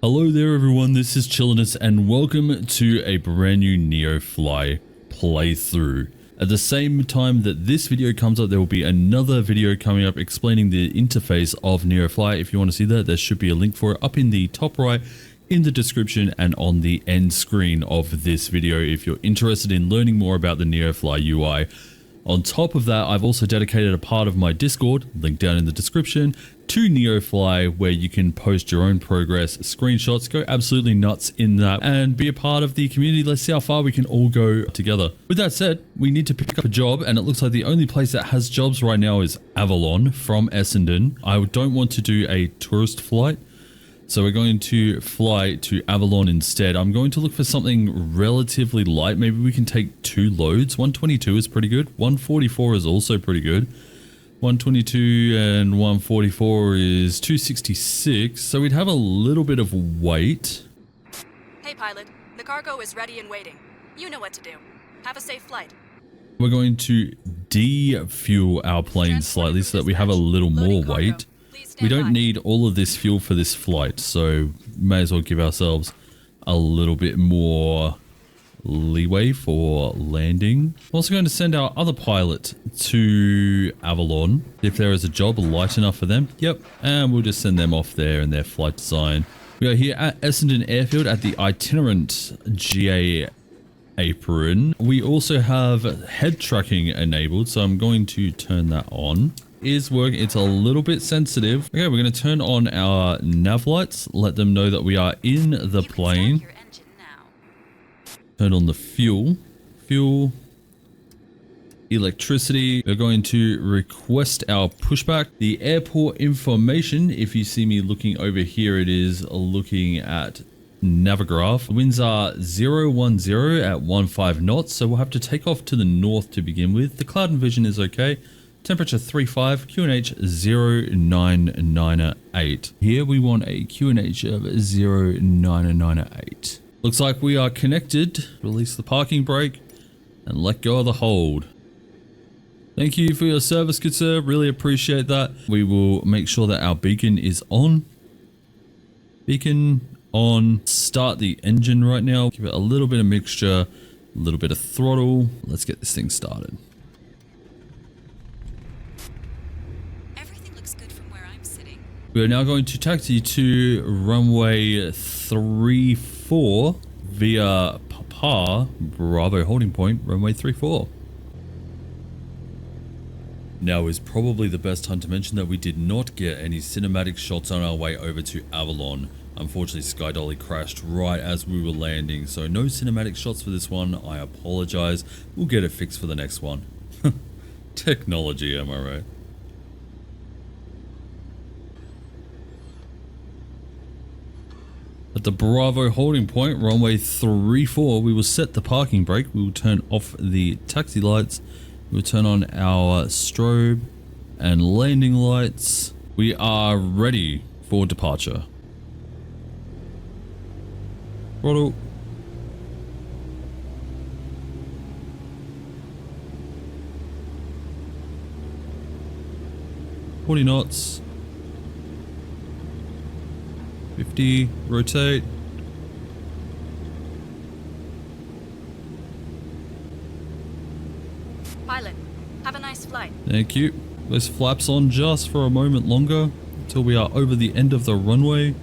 Hello there everyone, this is Chillinus and welcome to a brand new Neofly playthrough. At the same time that this video comes up, there will be another video coming up explaining the interface of Neofly. If you want to see that, there should be a link for it up in the top right, in the description, and on the end screen of this video if you're interested in learning more about the Neofly UI. On top of that, I've also dedicated a part of my Discord, link down in the description, to Neofly, where you can post your own progress, screenshots, go absolutely nuts in that, and be a part of the community. Let's see how far we can all go together. With that said, we need to pick up a job, and it looks like the only place that has jobs right now is Avalon from Essendon. I don't want to do a tourist flight, so we're going to fly to Avalon instead. I'm going to look for something relatively light. Maybe we can take 2 loads. 122 is pretty good. 144 is also pretty good. 122 and 144 is 266. So we'd have a little bit of weight. Hey pilot, the cargo is ready and waiting. You know what to do. Have a safe flight. We're going to defuel our plane slightly so that we have a little more weight. We don't need all of this fuel for this flight, so may as well give ourselves a little bit more leeway for landing. I'm also going to send our other pilot to Avalon if there is a job light enough for them. Yep, and we'll just send them off there in their flight design. We are here at Essendon Airfield at the itinerant GA apron. We also have head tracking enabled, so I'm going to turn that on. Is working. It's a little bit sensitive. Okay, we're going to turn on our nav lights, let them know that we are in the plane. Turn on the fuel, electricity. We're going to request our pushback. The airport information, if you see me looking over here, it is looking at Navigraph. Winds are 010 at 15 knots, so we'll have to take off to the north to begin with. The cloud and vision is okay. Temperature 35, QNH 0998. Here we want a QNH of 0998. Looks like we are connected. Release the parking brake and let go of the hold. Thank you for your service, good sir. Really appreciate that. We will make sure that our beacon is on. Beacon on. Start the engine right now. Give it a little bit of mixture, a little bit of throttle. Let's get this thing started. We are now going to taxi to runway 34 via Papa Bravo holding point, runway 34. Now is probably the best time to mention that we did not get any cinematic shots on our way over to Avalon. Unfortunately, Skydolly crashed right as we were landing, so no cinematic shots for this one. I apologize. We'll get it fixed for the next one. Technology, am I right? At the Bravo holding point, runway 34, we will set the parking brake. We will turn off the taxi lights. We will turn on our strobe and landing lights. We are ready for departure. Throttle. $40 knots. 50, rotate. Pilot, have a nice flight. Thank you. Those flaps on just for a moment longer until we are over the end of the runway.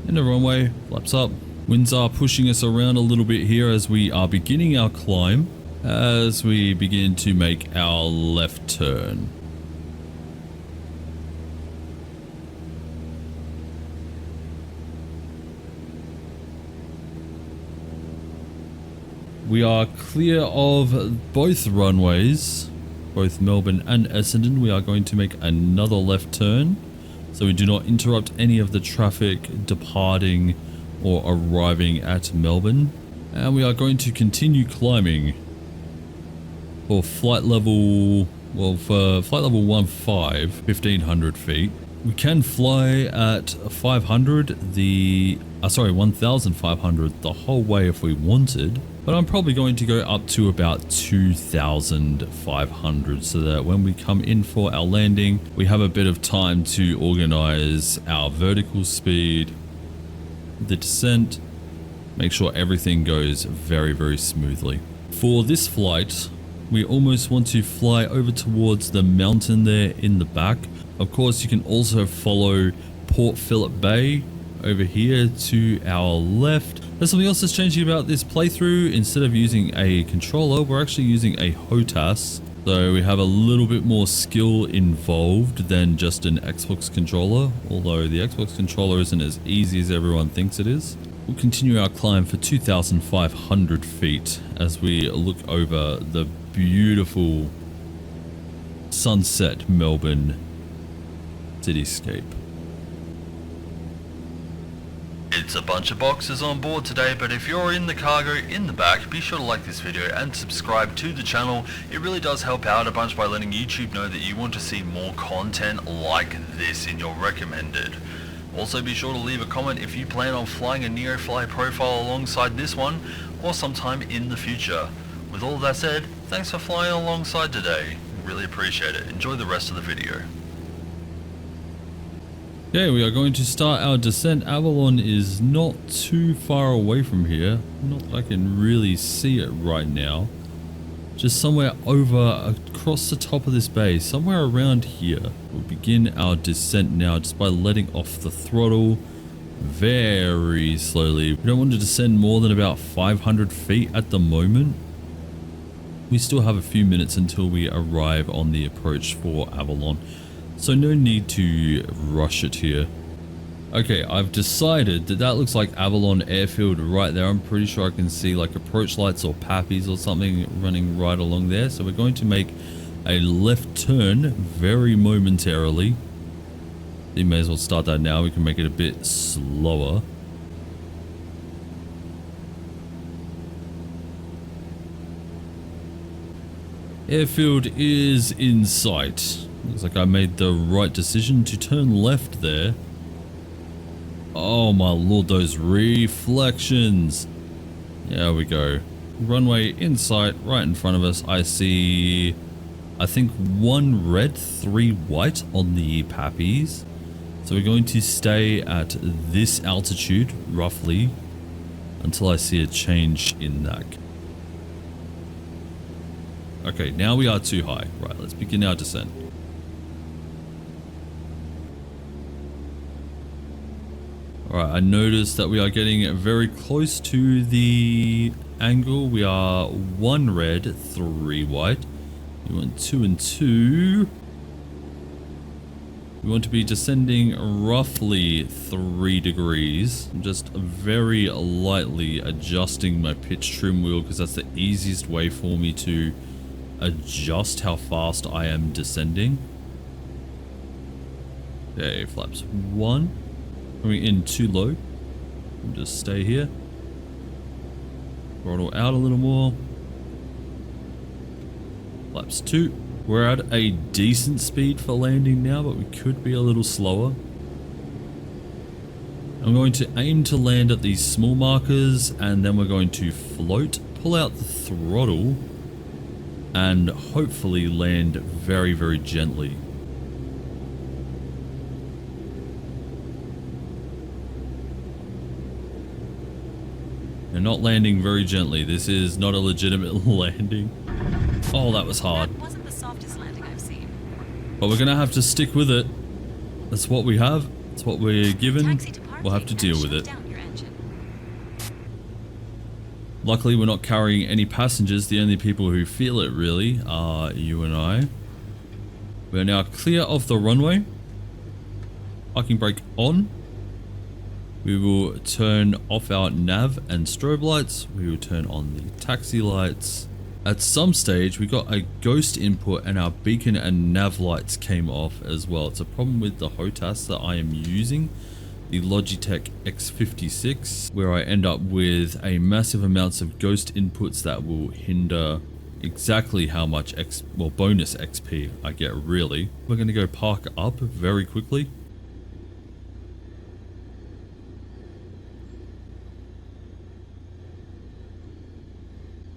End of runway, flaps up. Winds are pushing us around a little bit here as we are beginning our climb, as we begin to make our left turn. We are clear of both runways, both Melbourne and Essendon. We are going to make another left turn so we do not interrupt any of the traffic departing or arriving at Melbourne. And we are going to continue climbing for flight level, well, for flight level 1500 feet. We can fly at 1,500 the whole way if we wanted. But I'm probably going to go up to about 2,500 so that when we come in for our landing, we have a bit of time to organize our vertical speed, the descent, make sure everything goes very, very smoothly. For this flight, we almost want to fly over towards the mountain there in the back. Of course, you can also follow Port Phillip Bay over here to our left. There's something else that's changing about this playthrough. Instead of using a controller, we're actually using a HOTAS. So we have a little bit more skill involved than just an Xbox controller, although the Xbox controller isn't as easy as everyone thinks it is. We'll continue our climb for 2,500 feet as we look over the beautiful sunset Melbourne cityscape. It's a bunch of boxes on board today, but if you're in the cargo in the back, be sure to like this video and subscribe to the channel. It really does help out a bunch by letting YouTube know that you want to see more content like this in your recommended. Also be sure to leave a comment if you plan on flying a NeoFly profile alongside this one or sometime in the future. With all that said, thanks for flying alongside today. Really appreciate it. Enjoy the rest of the video. Okay, we are going to start our descent. Avalon is not too far away from here. Not that I can really see it right now. Just somewhere over across the top of this bay, somewhere around here. We'll begin our descent now just by letting off the throttle very slowly. We don't want to descend more than about 500 feet at the moment. We still have a few minutes until we arrive on the approach for Avalon. So no need to rush it here. Okay, I've decided that looks like Avalon Airfield right there. I'm pretty sure I can see like approach lights or PAPIs or something running right along there. So we're going to make a left turn very momentarily. You may as well start that now. We can make it a bit slower. Airfield is in sight. Looks like I made the right decision to turn left there. Oh my lord, those reflections. There we go. Runway in sight, right in front of us. I see, I think 1 red, 3 white on the PAPIs. So we're going to stay at this altitude, roughly, until I see a change in that. Okay, now we are too high. Right, let's begin our descent. Alright, I noticed that we are getting very close to the angle. We are 1 red, 3 white. We want 2 and 2. We want to be descending roughly 3 degrees. I'm just very lightly adjusting my pitch trim wheel because that's the easiest way for me to adjust how fast I am descending. Okay, flaps 1. Coming in too low. We'll just stay here. Throttle out a little more. Flaps 2. We're at a decent speed for landing now, but we could be a little slower. I'm going to aim to land at these small markers, and then we're going to float, pull out the throttle, and hopefully land very, very gently. They're not landing very gently. This is not a legitimate landing. Oh, that was hard. That wasn't the softest landing I've seen. But we're gonna have to stick with it. That's what we have. That's what we're given. We'll have to deal with it. Luckily, we're not carrying any passengers. The only people who feel it really are you and I. We're now clear of the runway. Parking brake on. We will turn off our nav and strobe lights. We will turn on the taxi lights. At some stage, we got a ghost input and our beacon and nav lights came off as well. It's a problem with the HOTAS that I am using, the Logitech X56, where I end up with a massive amounts of ghost inputs that will hinder exactly how much bonus XP I get really. We're going to go park up very quickly.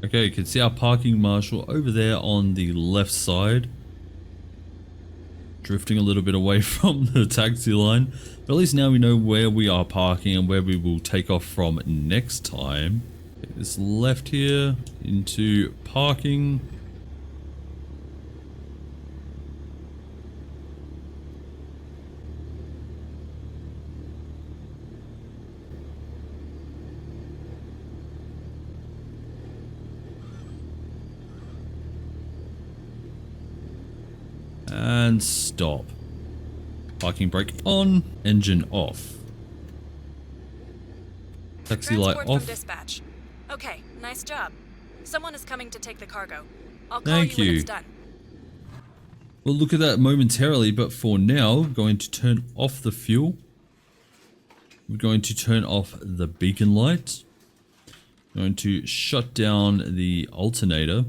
Okay, you can see our parking marshal over there on the left side. Drifting a little bit away from the taxi line. But at least now we know where we are parking and where we will take off from next time. Take this left here into parking. And stop. Parking brake on, engine off. Taxi light Transport off. from dispatch. Okay, nice job. Someone is coming to take the cargo. I'll call Thank you when you. it's done. We'll look at that momentarily, but for now, we're going to turn off the fuel. We're going to turn off the beacon light. We're going to shut down the alternator.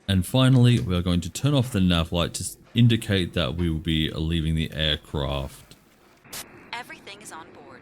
And finally, we are going to turn off the nav light to indicate that we will be leaving the aircraft. Everything is on board.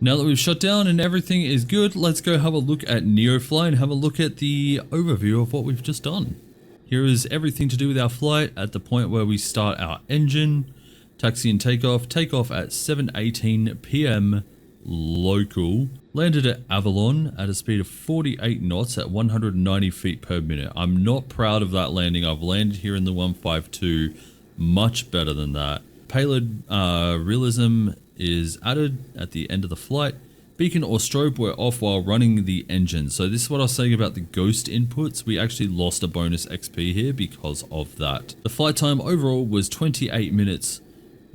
Now that we've shut down and everything is good, let's go have a look at NeoFly and have a look at the overview of what we've just done. Here is everything to do with our flight at the point where we start our engine, taxi and takeoff at 7:18 p.m. local. Landed at Avalon at a speed of 48 knots at 190 feet per minute. I'm not proud of that landing. I've landed here in the 152 much better than that. Payload realism is added at the end of the flight. Beacon or strobe were off while running the engine. So this is what I was saying about the ghost inputs. We actually lost a bonus XP here because of that. The flight time overall was 28 minutes.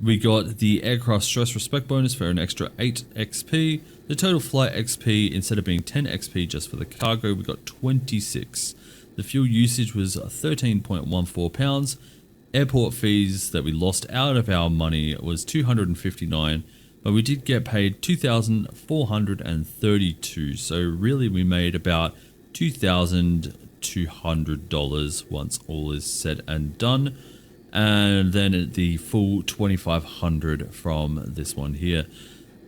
We got the aircraft stress respect bonus for an extra 8 XP. The total flight XP, instead of being 10 XP just for the cargo, we got 26. The fuel usage was 13.14 pounds. Airport fees that we lost out of our money was 259, but we did get paid 2,432. So really we made about $2,200 once all is said and done. And then the full 2,500 from this one here.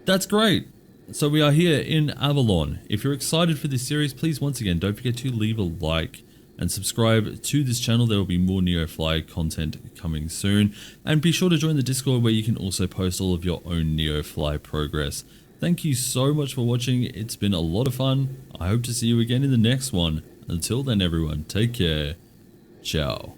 That's great. So we are here in Avalon. If you're excited for this series, please once again don't forget to leave a like and subscribe to this channel. There will be more NeoFly content coming soon, and be sure to join the Discord where you can also post all of your own NeoFly progress. Thank you so much for watching. It's been a lot of fun. I hope to see you again in the next one. Until then everyone, take care. Ciao.